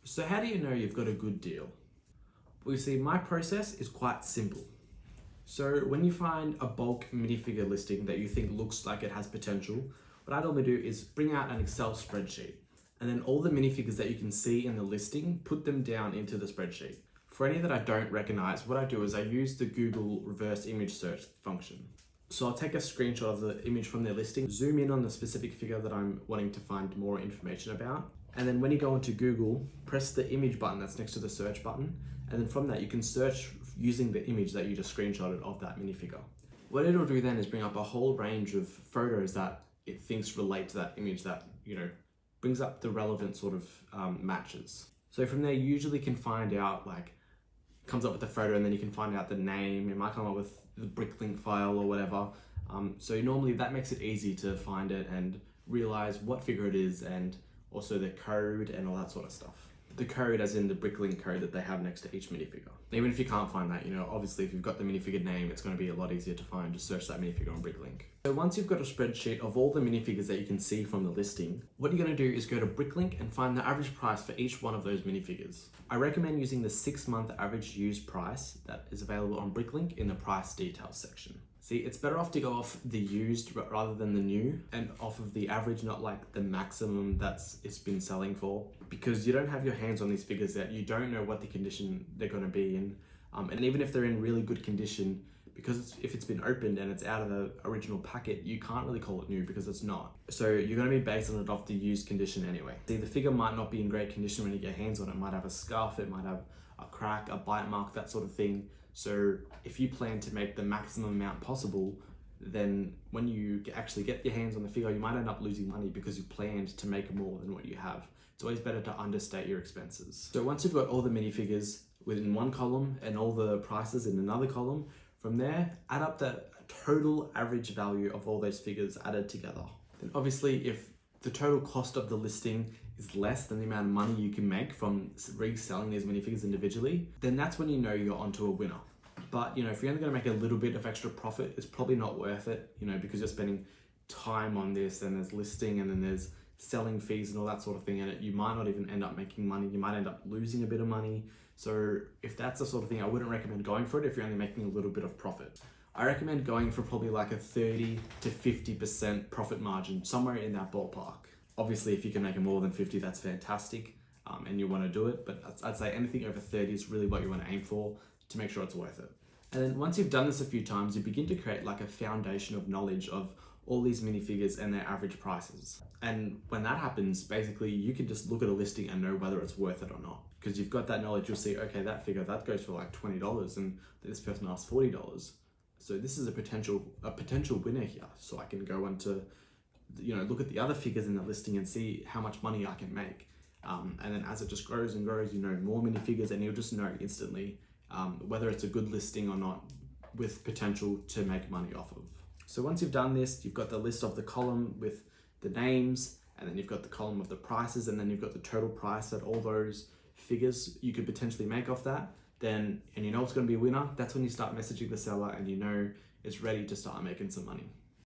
So how do you know you've got a good deal? Well, you see, my process is quite simple. So when you find a bulk minifigure listing that you think looks like it has potential, what I normally do is bring out an Excel spreadsheet, and then all the minifigures that you can see in the listing, put them down into the spreadsheet. For any that I don't recognize, what I do is I use the Google reverse image search function. So I'll take a screenshot of the image from their listing, zoom in on the specific figure that I'm wanting to find more information about. And then when you go into Google, press the image button that's next to the search button. And then from that, you can search using the image that you just screenshotted of that minifigure. What it'll do then is bring up a whole range of photos that it thinks relate to that image that, brings up the relevant sort of matches. So from there, you usually can find out, comes up with the photo, and then you can find out the name. It might come up with the Bricklink file or whatever. So normally that makes it easy to find it and realize what figure it is, and also the code and all that sort of stuff. The code as in the Bricklink code that they have next to each minifigure. Even if you can't find that, obviously if you've got the minifigure name, it's going to be a lot easier to find. Just search that minifigure on Bricklink. So once you've got a spreadsheet of all the minifigures that you can see from the listing, what you're going to do is go to Bricklink and find the average price for each one of those minifigures. I recommend using the 6-month average used price that is available on Bricklink in the price details section. See, it's better off to go off the used rather than the new, and off of the average, not like the maximum it's been selling for, because you don't have your hands on these figures yet. You don't know what the condition they're going to be in. And even if they're in really good condition, because if it's been opened and it's out of the original packet, you can't really call it new because it's not. So you're going to be basing it off the used condition anyway. See, the figure might not be in great condition when you get your hands on it. It might have a scuff, it might have a crack, a bite mark, that sort of thing. So if you plan to make the maximum amount possible, then when you actually get your hands on the figure, you might end up losing money because you planned to make more than what you have. It's always better to understate your expenses. So once you've got all the minifigures within one column and all the prices in another column, from there, add up the total average value of all those figures added together. Then obviously, if the total cost of the listing is less than the amount of money you can make from reselling these minifigures individually, then that's when you know you're onto a winner. But if you're only going to make a little bit of extra profit, it's probably not worth it, because you're spending time on this, and there's listing, and then there's selling fees and all that sort of thing, and you might not even end up making money. You might end up losing a bit of money. So if that's the sort of thing, I wouldn't recommend going for it if you're only making a little bit of profit. I recommend going for probably like a 30 to 50% profit margin, somewhere in that ballpark. Obviously, if you can make more than 50, that's fantastic, and you want to do it. But I'd say anything over 30 is really what you want to aim for to make sure it's worth it. And then once you've done this a few times, you begin to create like a foundation of knowledge of all these minifigures and their average prices. And when that happens, basically you can just look at a listing and know whether it's worth it or not. Because you've got that knowledge, you'll see, okay, that figure, that goes for like $20, and this person asks $40. So this is a potential winner here. So I can go on to, look at the other figures in the listing and see how much money I can make. And then as it just grows and grows, more minifigures, and you'll just know instantly whether it's a good listing or not, with potential to make money off of. So once you've done this, you've got the list of the column with the names, and then you've got the column of the prices, and then you've got the total price that all those figures you could potentially make off that. Then, and it's going to be a winner, that's when you start messaging the seller and it's ready to start making some money.